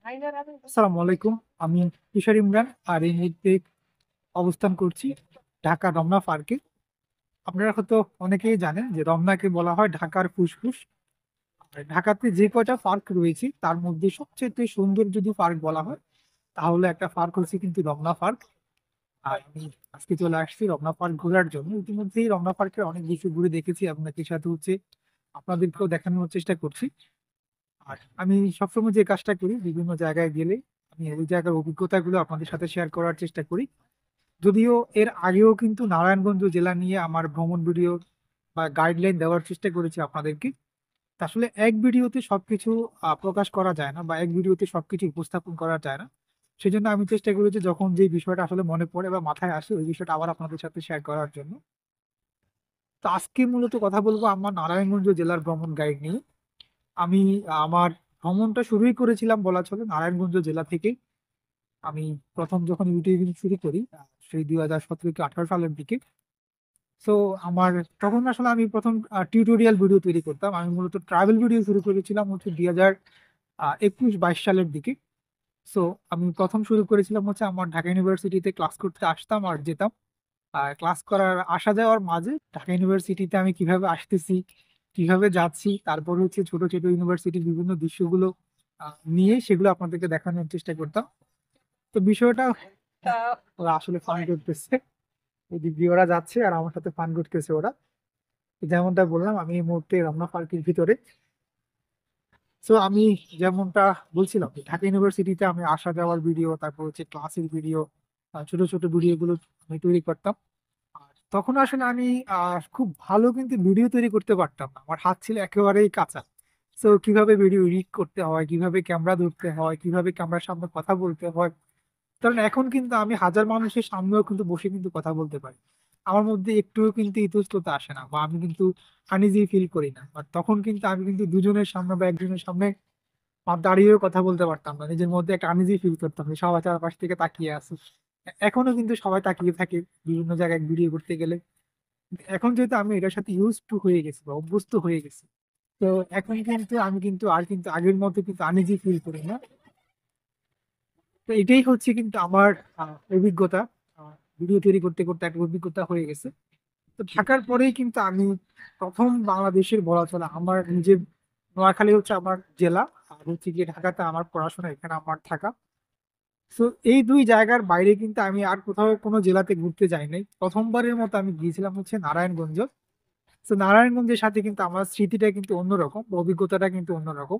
আসসালামু আলাইকুম। আমি তুষার ইমরান আর এই মুহূর্তে অবস্থান করছি ঢাকা রমনা পার্কে। আপনারা হয়তো অনেকেই জানেন যে রমনাকে বলা হয় ঢাকার ফুসফুস। আর ঢাকাতে যে কয়টা পার্ক রয়েছে তার মধ্যে সবচেয়ে সুন্দর যদি পার্ক বলা হয় তাহলে একটা পার্ক হচ্ছে কিন্তু রমনা পার্ক। আর আমি আজকে চলে আসছি রমনা পার্ক ঘোরার জন্য। ইতিমধ্যেই রমনা পার্কের অনেক কিছু ঘুরে দেখেছি, আপনাদের সাথে হচ্ছে আপনাদেরকেও দেখানোর চেষ্টা করছি। আর আমি সবসময় যে কাজটা করি, বিভিন্ন জায়গায় গেলে আমি ওই জায়গার অভিজ্ঞতাগুলো আপনাদের সাথে শেয়ার করার চেষ্টা করি। যদিও এর আগেও কিন্তু নারায়ণগঞ্জ জেলা নিয়ে আমার ভ্রমণ ভিডিও বা গাইডলাইন দেওয়ার চেষ্টা করেছি আপনাদেরকে। তা আসলে এক ভিডিওতে সবকিছু প্রকাশ করা যায় না বা এক ভিডিওতে সবকিছু উপস্থাপন করা যায় না। সেজন্য আমি চেষ্টা করেছি যখন যে বিষয়টা আসলে মনে পড়ে বা মাথায় আসে ওই বিষয়টা আবার আপনাদের সাথে শেয়ার করার জন্য। তো আজকে মূলত কথা বলবো আমার নারায়ণগঞ্জ জেলার ভ্রমণ গাইড নিয়ে। আমি আমার ভ্রমণটা শুরুই করেছিলাম বলা চলে নারায়ণগঞ্জ জেলা থেকে। আমি প্রথম যখন ইউটিউবিং শুরু করি সেই 2017 কি 18 সালের দিকে। তো আমার তখন আসলে আমি প্রথম টিউটোরিয়াল ভিডিও তৈরি করতাম। আমি মূলত ট্রাভেল ভিডিও শুরু করেছিলাম হচ্ছে 2021-22 সালের দিকে। সো আমি প্রথম শুরু করেছিলাম হচ্ছে আমার ঢাকা ইউনিভার্সিটিতে ক্লাস করতে আসতাম আর যেতাম। আর ক্লাস করার আসা যাওয়ার মাঝে ঢাকা ইউনিভার্সিটিতে আমি কিভাবে আসতেছি, কিভাবে যাচ্ছি, তারপর হচ্ছে ছোট ছোট ইউনিভার্সিটির বিভিন্ন দৃশ্যগুলো নিয়ে সেগুলো আপনাদেরকে দেখানোর চেষ্টা করতাম। তো বিষয়টা ওরা আসলে ফান করতেছে, এদিক দিয়ে ওরা যাচ্ছে আর আমার সাথে ফান করতেছে ওরা। যেমনটা বললাম আমি এই মুহূর্তে রমনা পার্কের ভিতরে। তো আমি যেমনটা বলছিলাম যে ঢাকা ইউনিভার্সিটিতে আমি আসা যাওয়ার ভিডিও, তারপর হচ্ছে ক্লাসের ভিডিও, ছোট ছোট ভিডিও গুলো আমি তৈরি করতাম। আর তখন আসলে আমি খুব ভালো কিন্তু ভিডিও তৈরি করতে পারতাম না, আমার হাত ছিল একেবারেই কাঁচা। তো কিভাবে ভিডিও এডিট করতে হয়, কিভাবে ক্যামেরা ধরতে হয়, কিভাবে ক্যামেরার সামনে কথা বলতে হয়, কারণ এখন কিন্তু আমি হাজার মানুষের সামনেও কিন্তু বসে কিন্তু কথা বলতে পারি। আমার মধ্যে একটুও কিন্তু ইতস্ততা আসে না বা আমি কিন্তু আনইজি ফিল করি না। বাট তখন কিন্তু আমি কিন্তু দুজনের সামনে বা একজনের সামনে দাঁড়িয়েও কথা বলতে পারতাম না, নিজের মধ্যে একটা আনইজি ফিল করতাম যে সবাই চারপাশ থেকে তাকিয়ে আছে। এখনো কিন্তু সবাই তাকিয়ে থাকে বিভিন্ন জায়গায় ভিডিও করতে গেলে। এখন যেহেতু আমি এটার সাথে ইউজ টু হয়ে গেছি বা অভ্যস্ত হয়ে গেছি, তো এখন কিন্তু আমি কিন্তু আর কিন্তু আগের মতো কিন্তু আনইজি ফিল করি না। তো এটাই হচ্ছে কিন্তু আমার অভিজ্ঞতা। ভিডিও তৈরি করতে করতে একটা অভিজ্ঞতা হয়ে গেছে। তো ঢাকার পরেই কিন্তু আমি প্রথম বাংলাদেশের বলা চলে আমার নিজের নোয়াখালী হচ্ছে আমার জেলা, আর হচ্ছে গিয়ে ঢাকাতে আমার পড়াশোনা, এখানে আমার থাকা। তো এই দুই জায়গার বাইরে কিন্তু আমি আর কোথাও কোনো জেলাতে ঘুরতে যাই নাই। প্রথমবারের মতো আমি গিয়েছিলাম হচ্ছে নারায়ণগঞ্জ। তো নারায়ণগঞ্জের সাথে কিন্তু আমার স্মৃতিটা কিন্তু অন্যরকম, অভিজ্ঞতাটা কিন্তু অন্যরকম।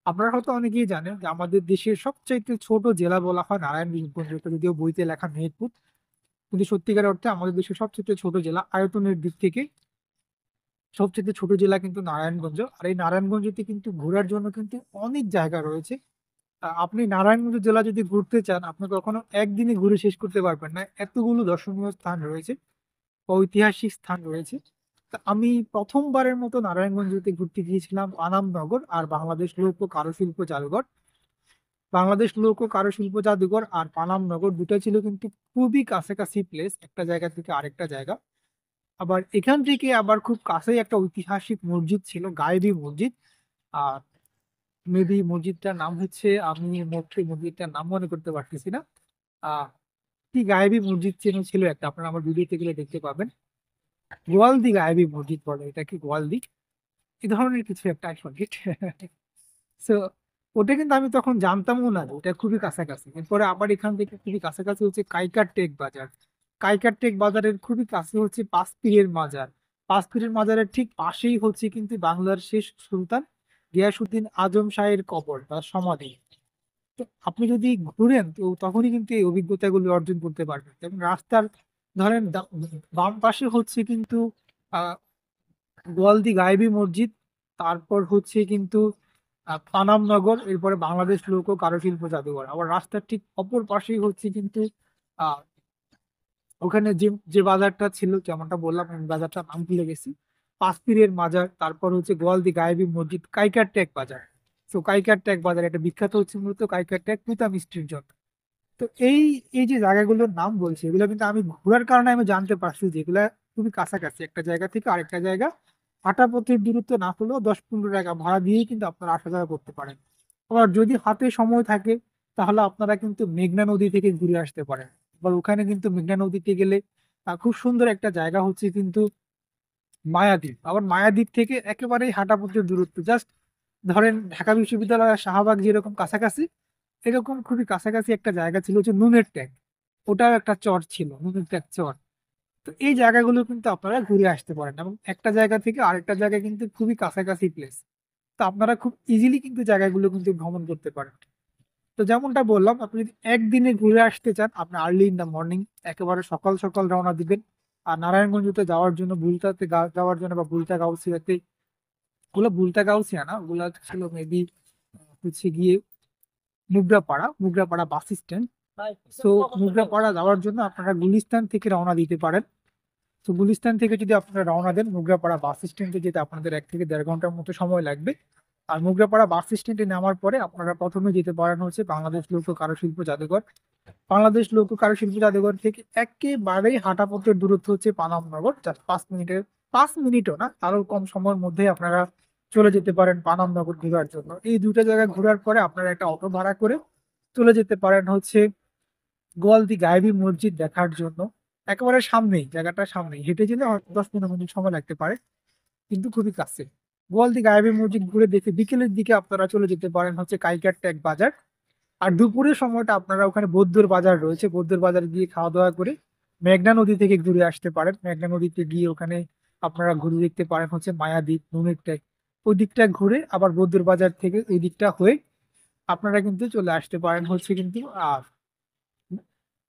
আপনারা হয়তো অনেকেই জানেন যে আমাদের দেশের সবচাইতে ছোট জেলা বলা হয় নারায়ণগঞ্জ, যদিও বইতে লেখা মেহেরপুর, কিন্তু সত্যিকার অর্থে আমাদের দেশের সবচেয়ে ছোট জেলা আয়তনের দিক থেকে। সবচেয়ে ছোট জেলা কিন্তু নারায়ণগঞ্জ। আর এই নারায়ণগঞ্জতে কিন্তু ঘোরার জন্য কিন্তু অনেক জায়গা রয়েছে। আপনি নারায়ণগঞ্জ জেলা যদি ঘুরতে চান আপনি কখনো একদিনে ঘুরে শেষ করতে পারবেন না, এতগুলো দর্শনীয় স্থান রয়েছে, ঐতিহাসিক স্থান রয়েছে। তা আমি প্রথমবারের মতো নারায়ণগঞ্জতে ঘুরতে গিয়েছিলাম পানামনগর আর বাংলাদেশ লোক কারুশিল্প জাদুঘর। বাংলাদেশ লোক কারুশিল্প জাদুঘর আর পানামনগর দুটো ছিল কিন্তু খুবই কাছাকাছি প্লেস একটা জায়গা থেকে আরেকটা জায়গা। আবার এখান থেকে আবার খুব কাছেই একটা ঐতিহাসিক মসজিদ ছিল, গায়েবী মসজিদ। আর মেবি মসজিদটার নাম হচ্ছে, আমি মোটে মসজিদটার নাম মনে করতে পারতেছি না। আহ কি গায়েবী মসজিদ চেন ছিল একটা, আপনারা আমার ভিডিওতে গেলে দেখতে পাবেন। গোয়ালদি গায়েবী মসজিদ বলে, এটা কি গোয়ালদি, এই ধরনের কিছু একটা আই ফরগেট। সো ওটা কিন্তু আমি তখন জানতামও না যে এটা খুবই কাছাকাছি। এরপরে আবার এখান থেকে খুবই কাছাকাছি হচ্ছে কাইকার টেক বাজার। কাইকার টেক বাজারের খুবই কাছে হচ্ছে পাঁচপীরের মাজার। পাঁচপীরের মাজারের ঠিক পাশেই হচ্ছে কিন্তু বাংলার শেষ সুলতান গিয়াসুদ্দিন আজম শাহের কবর বা সমাধি। তো আপনি যদি ঘুরেন তো তখনই কিন্তু এই অভিজ্ঞতাগুলো অর্জন করতে পারবেন। যেমন রাস্তার ধরেন বাম পাশে হচ্ছে কিন্তু আহ গোয়ালদি গায়েবী মসজিদ, তারপর হচ্ছে কিন্তু পানামনগর, এরপরে বাংলাদেশ লোক ও কারুশিল্প জাদুঘর। আবার রাস্তার ঠিক অপর পাশেই হচ্ছে কিন্তু আহ ওখানে যে যে বাজারটা ছিল, যেমনটা বললাম আমি বাজারটার নাম ভুলে গেছি, পাঁচপীরের মাজার, তারপর হচ্ছে গোয়ালদি গায়েবী মসজিদ, কাইকার টেক বাজার। তো কাইকার টেক বাজার এটা বিখ্যাত হচ্ছে মূলত কাইকার টেক পুতা মিষ্টির জন্য। তো এই এই যে জায়গাগুলোর নাম বলছি এগুলো কিন্তু আমি ঘোরার কারণে আমি জানতে পারছি যে এগুলা খুবই কাছাকাছি একটা জায়গা থেকে আরেকটা জায়গা। হাঁটা পথের দূরত্ব না হলেও 10-15 টাকা ভাড়া দিয়েই কিন্তু আপনারা আসা যাওয়া করতে পারেন। আবার যদি হাতে সময় থাকে তাহলে আপনারা কিন্তু মেঘনা নদী থেকে ঘুরে আসতে পারেন। আবার ওখানে কিন্তু মেঘনা নদীতে গেলে খুব সুন্দর একটা জায়গা হচ্ছে কিন্তু মায়াদ্বীপ। আবার মায়াদ্বীপ থেকে একেবারেই হাঁটা পথের দূরত্ব, জাস্ট ধরেন ঢাকা বিশ্ববিদ্যালয় আর শাহবাগ যেরকম কাছাকাছি, এরকম খুবই কাছাকাছি একটা জায়গা ছিল হচ্ছে নুনের ট্যাঙ্ক। ওটাও একটা চর ছিল, নুনের ট্যাঙ্ক চর। তো এই জায়গাগুলো কিন্তু আপনারা ঘুরে আসতে পারেন, এবং একটা জায়গা থেকে আরেকটা জায়গা কিন্তু খুবই কাছাকাছি প্লেস। তো আপনারা খুব ইজিলি কিন্তু জায়গাগুলো কিন্তু ভ্রমণ করতে পারেন। তো যেমনটা বললাম, আপনি যদি একদিনে ঘুরে আসতে চান, আপনি আর্লি ইন দ্য মর্নিং একেবারে সকাল সকাল রওনা দিবেন। আর নারায়ণগঞ্জতে যাওয়ার জন্য, বুলতাতে যাওয়ার জন্য বা বুলতা গাউসিয়াতে, ওগুলো বুলতা গাউসিয়া না, ওগুলো ছিল মেবি হচ্ছে গিয়ে মুগরাপাড়া বাস স্ট্যান্ড। তো মুগরাপাড়া যাওয়ার জন্য আপনারা গুলিস্তান থেকে রওনা দিতে পারেন। তো গুলিস্তান থেকে যদি আপনারা রওনা দেন, মুগরাপাড়া বাস স্ট্যান্ডে যেতে আপনাদের 1 থেকে 1.5 ঘন্টার মতো সময় লাগবে। আর মুগরাপাড়া বাস স্ট্যান্ডে নামার পরে আপনারা প্রথমে যেতে পারেন হচ্ছে বাংলাদেশ লোক কারুশিল্প জাদুঘর। বাংলাদেশ লোক কারুশিল্প জাদুঘর থেকে একেবারেই হাঁটা পথের দূরত্ব হচ্ছে পানামনগর, জাস্ট 5 মিনিটের, 5 মিনিটও না, আরো কম সময়ের মধ্যে আপনারা চলে যেতে পারেন পানামনগর ঘোরার জন্য। এই দুইটা জায়গায় ঘোরার পরে আপনারা একটা অটো ভাড়া করে চলে যেতে পারেন হচ্ছে গোয়ালদি গায়েবী মসজিদ দেখার জন্য। একেবারে সামনেই, জায়গাটার সামনেই, হেঁটে গেলে হয়তো 10-15 মিনিট সময় লাগতে পারে, কিন্তু খুবই কাছে। গোয়ালদি গায়েবী মসজিদ ঘুরে দেখে বিকেলের দিকে আপনারা চলে যেতে পারেন হচ্ছে কাইকার ট্যাগ বাজার। আর দুপুরের সময়টা আপনারা ওখানে বৌদ্ধর বাজার রয়েছে, বৌদ্ধর বাজার গিয়ে খাওয়া দাওয়া করে মেঘনা নদী থেকে ঘুরে আসতে পারেন। মেঘনা নদীতে গিয়ে ওখানে আপনারা ঘুরে দেখতে পারেন হচ্ছে মায়াদ্বীপ, নুনের ট্যাগ। ওই দিকটা ঘুরে আবার বৌদ্ধর বাজার থেকে ওই দিকটা হয়ে আপনারা কিন্তু চলে আসতে পারেন হচ্ছে কিন্তু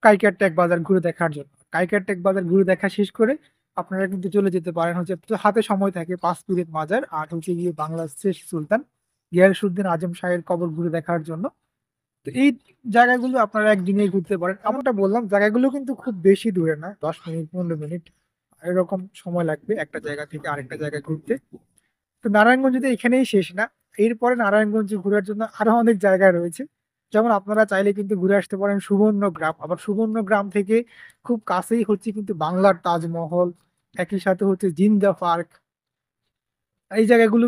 কাইকার টেক বাজার ঘুরে দেখার জন্য। কাইকার টেক বাজার ঘুরে দেখা শেষ করে আপনারা কিন্তু চলে যেতে পারেন হচ্ছে, তো হাতে সময় থাকে, 5 পীরের মাজার আর হচ্ছে গিয়ে বাংলার শেষ সুলতান গিয়াসউদ্দিন আজম শাহের কবর ঘুরে দেখার জন্য। তো এই জায়গাগুলো আপনারা একদিনে ঘুরতে পারেন। এমনটা বললাম, জায়গাগুলো কিন্তু খুব বেশি দূরে না, 10 মিনিট 15 মিনিট এরকম সময় লাগবে একটা জায়গা থেকে আরেকটা জায়গায় ঘুরতে। তো নারায়ণগঞ্জ যদি এখানেই শেষ না, এরপরে নারায়ণগঞ্জ ঘোরার জন্য আরো অনেক জায়গা রয়েছে। যেমন আপনারা চাইলে কিন্তু ঘুরে আসতে পারেন সুবর্ণগ্রাম। আবার সুবর্ণগ্রাম থেকে খুব কাছেই হচ্ছে কিন্তু বাংলার তাজমহল, একই সাথে হচ্ছে জিন্দা পার্ক। এই জায়গাগুলো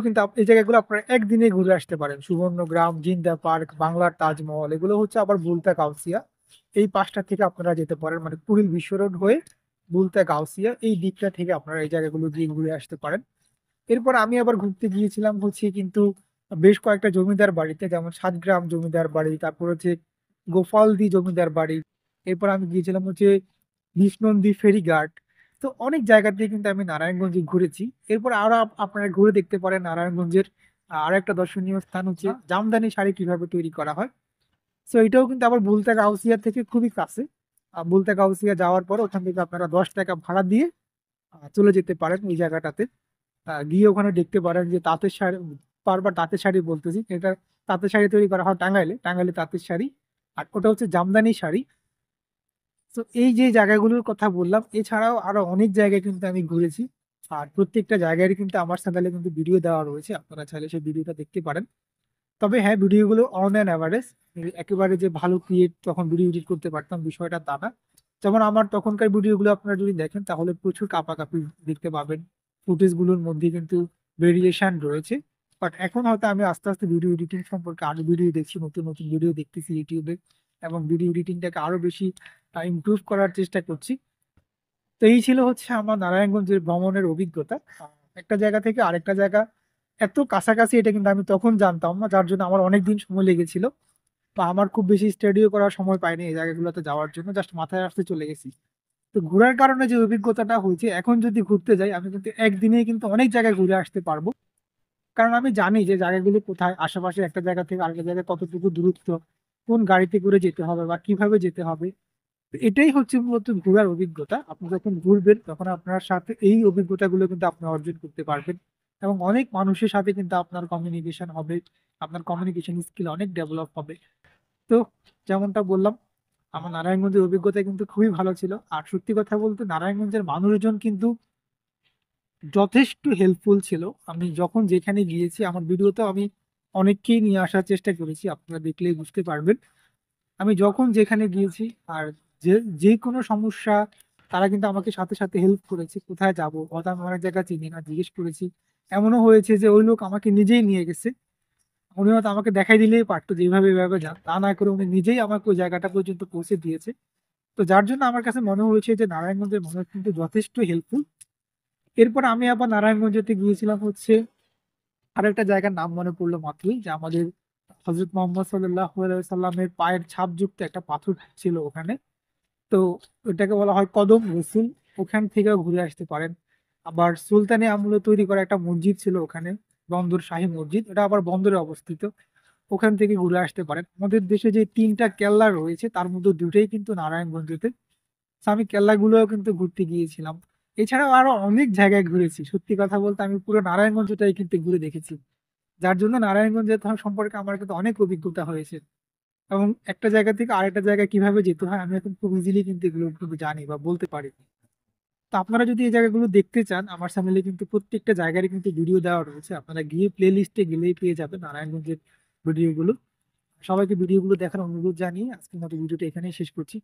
আপনারা একদিনে ঘুরে আসতে পারেন। সুবর্ণগ্রাম, জিন্দা পার্ক, বাংলার তাজমহল, এগুলো হচ্ছে আবার বুলতা গাউসিয়া। এই পাঁচটা থেকে আপনারা যেতে পারেন, মানে কুড়িল বিশ্ব রোড হয়ে বুলতা গাউসিয়া এই দিকটা থেকে আপনারা এই জায়গাগুলো দিয়ে ঘুরে আসতে পারেন। এরপর আমি আবার ঘুরতে গিয়েছিলাম হচ্ছে কিন্তু বেশ কয়েকটা জমিদার বাড়িতে, যেমন সাতগ্রাম জমিদার বাড়ি, তারপর হচ্ছে গোপালদি জমিদার বাড়ি। এরপর আমি গিয়েছিলাম হচ্ছে নিশনন্দী ফেরিঘাট। তো অনেক জায়গাতে কিন্তু আমি নারায়ণগঞ্জে ঘুরেছি। এরপর আরো আপনারা ঘুরে দেখতে পারেন নারায়ণগঞ্জের আরো একটা দর্শনীয় স্থান হচ্ছে জামদানি শাড়ি কিভাবে তৈরি করা হয়। তো এটাও কিন্তু আবার বুলতা গাউসিয়া থেকে খুবই কাছে। বুলতা গাউসিয়া যাওয়ার পর ওখান থেকে আপনারা 10 টাকা ভাড়া দিয়ে চলে যেতে পারেন ওই জায়গাটাতে। গিয়ে ওখানে দেখতে পারেন যে তাঁতের শাড়ি, বারবার তাঁতের শাড়ি বলতেছি, এটা তাঁতের শাড়ি তৈরি করা হয় টাঙ্গাইলে, টাঙ্গাইলে তাঁতের শাড়ি। আর ওটা হচ্ছে জামদানি শাড়ি। তো এই যে জায়গাগুলোর কথা বললাম, এছাড়াও আরো অনেক জায়গায় কিন্তু আমি ঘুরেছি। আর প্রত্যেকটা জায়গায় কিন্তু আমার চ্যানেলে কিন্তু ভিডিও দেওয়া রয়েছে, আপনারা চাইলে সেই ভিডিওটা দেখতে পারেন। তবে হ্যাঁ, ভিডিওগুলো অন অ্যান অ্যাভারেজ, একেবারে যে ভালো ক্রিয়েট তখন ভিডিও এডিট করতে পারতাম বিষয়টা তা না। যেমন আমার তখনকার ভিডিওগুলো আপনারা যদি দেখেন তাহলে প্রচুর কাঁপাকাঁপি দেখতে পাবেন, ফুটেজগুলোর মধ্যে কিন্তু ভেরিয়েশন রয়েছে। বাট এখন হয়তো আমি আস্তে আস্তে ভিডিও এডিটিং সম্পর্কে আরো ভিডিও দেখছি, নতুন নতুন ভিডিও দেখতেছি ইউটিউবে, এবং ভিডিও এডিটিংটাকে আরো বেশি ইমপ্রুভ করার চেষ্টা করছি। তো এই ছিল হচ্ছে আমার নারায়ণগঞ্জের ভ্রমণের অভিজ্ঞতা। একটা জায়গা থেকে আরেকটা জায়গা এত কাছাকাছি এটা কিন্তু আমি তখন জানতাম না, যার জন্য আমার অনেক দিন সময় লেগেছিল। তো আমার খুব বেশি স্টাডিও করার সময় পাইনি এই জায়গাগুলোতে যাওয়ার জন্য, জাস্ট মাথায় আসতে চলে গেছি। তো ঘোরার কারণে যে অভিজ্ঞতাটা হয়েছে, এখন যদি ঘুরতে যাই আমি কিন্তু একদিনেই কিন্তু অনেক জায়গায় ঘুরে আসতে পারবো। কারণ আমি জানি যে জায়গাগুলো কোথায়, আশেপাশে একটা জায়গা থেকে আরেকটা জায়গায় কতটুকু দূরত্ব, কোন গাড়িতে করে যেতে হবে বা কিভাবে যেতে হবে। তো এটাই হচ্ছে মূলত ঘোরার অভিজ্ঞতা। আপনি যখন ঘুরবেন তখন আপনার সাথে এই অভিজ্ঞতাগুলো কিন্তু আপনি অর্জন করতে পারবেন, এবং অনেক মানুষের সাথে কিন্তু আপনার কমিউনিকেশন হবে, আপনার কমিউনিকেশন স্কিল অনেক ডেভেলপ হবে। তো যেমনটা বললাম, আমার নারায়ণগঞ্জের অভিজ্ঞতা কিন্তু খুবই ভালো ছিল। আর সত্যি কথা বলতে নারায়ণগঞ্জের মানুষজন কিন্তু যথেষ্ট হেল্পফুল ছিল। আমি যখন যেখানে গিয়েছি, আমার ভিডিওতেও আমি অনেককেই নিয়ে আসার চেষ্টা করেছি, আপনারা দেখলেই বুঝতে পারবেন। আমি যখন যেখানে গিয়েছি আর যে যে কোনো সমস্যা, তারা কিন্তু আমাকে সাথে সাথে হেল্প করেছে। কোথায় যাব, হয়তো আমি অনেক জায়গা চিনি না, জিজ্ঞেস করেছি, এমনও হয়েছে যে ওই লোক আমাকে নিজেই নিয়ে গেছে। উনি হয়তো আমাকে দেখাই দিলেই পারতো যে এভাবে যান। তা না করে উনি নিজেই আমাকে ওই জায়গাটা পর্যন্ত পৌঁছে দিয়েছে। তো যার জন্য আমার কাছে মনে হয়েছে যে নারায়ণগঞ্জের মানুষ কিন্তু যথেষ্ট হেল্পফুল। এরপর আমি আবার নারায়ণগঞ্জেতে গিয়েছিলাম হচ্ছে আরেকটা জায়গার নাম মনে পড়লো মাত্রই, যে আমাদের হযরত মুহাম্মদ সাল্লাল্লাহু আলাইহি সাল্লামের পায়ের ছাপযুক্ত একটা পাথর ছিল ওখানে। তো ওটাকে বলা হয় কদম রসুল। ওখান থেকেও ঘুরে আসতে পারেন। আবার সুলতানি আমলে তৈরি করা একটা মসজিদ ছিল ওখানে, বন্দর শাহী মসজিদ। এটা আবার বন্দরে অবস্থিত। ওখান থেকে ঘুরে আসতে পারেন। আমাদের দেশে যে ৩ টা কেল্লা রয়েছে তার মধ্যে ২ টাই কিন্তু নারায়ণগঞ্জেতে। তো আমি কেল্লাগুলোও কিন্তু ঘুরতে গিয়েছিলাম। এছাড়াও আরো অনেক জায়গায় ঘুরেছি। সত্যি কথা বলতে আমি পুরো নারায়ণগঞ্জটাই কিন্তু ঘুরে দেখেছি। যার জন্য নারায়ণগঞ্জের সম্পর্কে আমার কিন্তু অনেক অভিজ্ঞতা হয়েছে। এবং একটা জায়গা থেকে আরেকটা জায়গায় কিভাবে যেতে হয় আমি এখন খুব ইজিলি কিন্তু এগুলো কিন্তু জানি বা বলতে পারি। তো আপনারা যদি এই জায়গাগুলো দেখতে চান, আমার চ্যানেলে কিন্তু প্রত্যেকটা জায়গারই কিন্তু ভিডিও দেওয়া রয়েছে। আপনারা গিয়ে প্লে লিস্টে গেলেই পেয়ে যাবেন নারায়ণগঞ্জের ভিডিওগুলো। সবাইকে ভিডিওগুলো দেখার অনুরোধ জানিয়ে আজকের মতো ভিডিওটা এখানেই শেষ করছি।